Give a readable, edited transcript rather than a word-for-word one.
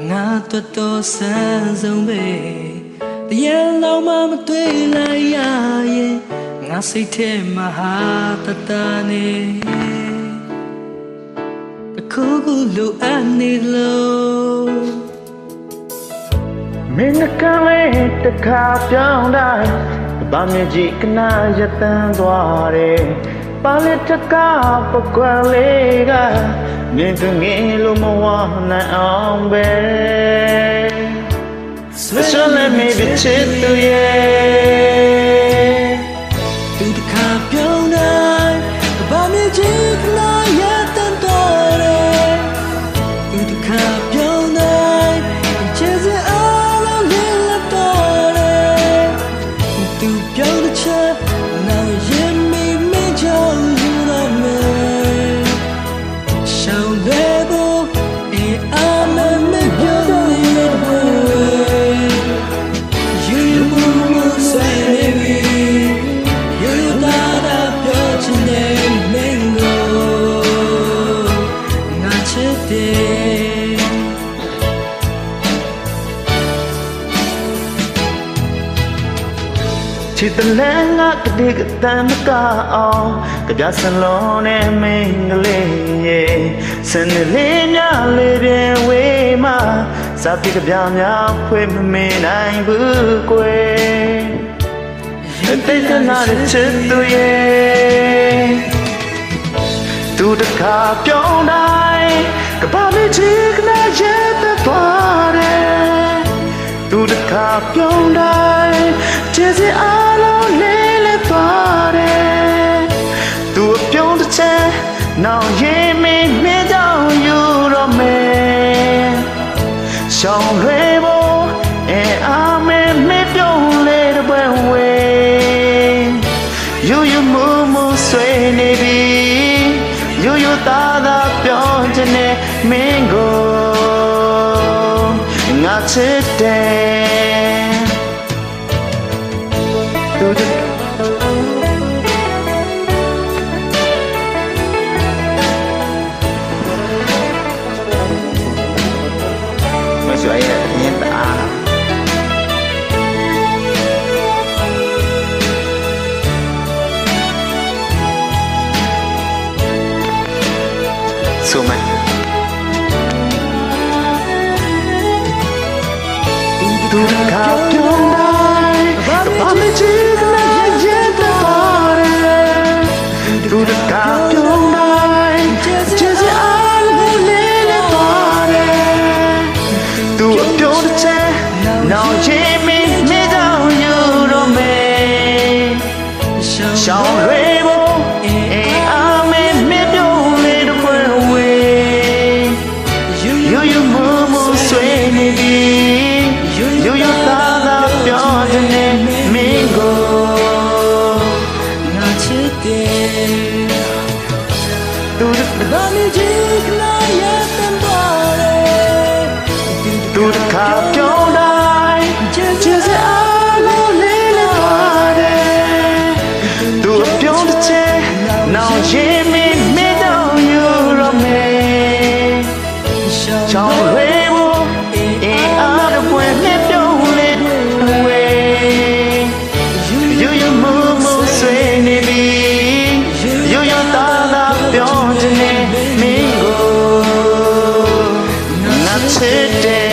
ငါတို့တော့ဆန်းဆုံးပဲတရားလောင်မမတွေ့လိုက်ရရင်ငါစိတ်ထဲမှာဟာတတနေတခုခုလိုအပ်နေလို့မင်းကလေးတခါပြောင်းတိုင်းဘာမြည်ကြီးကနာရတန်းသွားတယ်ပါလက်တကားပကွက်လေးကမြင်ကငယ်လို့မဝနိုင်အောင်ပဲSpecial let me be chit to you သူတခါပြောင်းတိုင်းဘာမြည်ကြီးကနာရတန်းသွားတယ်သူတခါပြောင်းတိုင်းချစ်စရာပြောင်းတဲ့ချက်နောက်ရင်မိမိကြောင့်ယူတော့မယ်ရှောင်းတွေဖို့အေးအမမပြောနေဘူးယူမှုဆွေးနေပြီယူတာပြောချင်တဲ့မင်းကိုငါချစ်တယ်ချစ်တဲ့လမ်းကတည်းကတမ်းမကအောင်ကြပြစလုံးနဲ့မင်းကလေးရဲ့စနေလေးများလေးပြင်းဝေးမှာစာပြေကြပြများဖွေးမမင်းနိုင်ဘူးကွယ်တဲ့ကနာတဲ့ချစ်သူရဲ့သူတခါပြောင်းတိုင်းကဘာမချစ်ကနာရဲ့သွားတယ်သူတခါပြောင်းတိုင်းချစ်စရာနောင်ရင်မင်းမကြောင်ယူတော့မယ်ရှောင်းလွဲဖို့အာမင်းမပြုံးလေတဲ့ဘဝယူယူမှုမှုဆွေးနေပြီယူယူသားသားပြောချင်တဲ့မင်းကိုငါချစ်တယ်သူ所以天大สู้ไหมดูข่าวจงได้บ้านไม่จริงนะเย็นแต่ฟ้าเลยดูข่าวจงได้เจอสิอาနောင်ချင်းမင်းမကြောင်ယူတော့မယ်ရှောင်းလွဲဖို့အေးအာမင်းမပြုံးလေတဲ့ဘဝယူယူမှုမှုဆွေးနေပြီယူယူသားသားပြောတဲ့မင်းကိုငါချစ်တယ်သူဘာမကြီးကလာရတဲ့တော်တယ်သူတခါပြောင်းjust all little body do a beyond the chair now Jimmy me down you love me Chong Rebo in other way me don't let away you move sway me you tada beyond the me go not today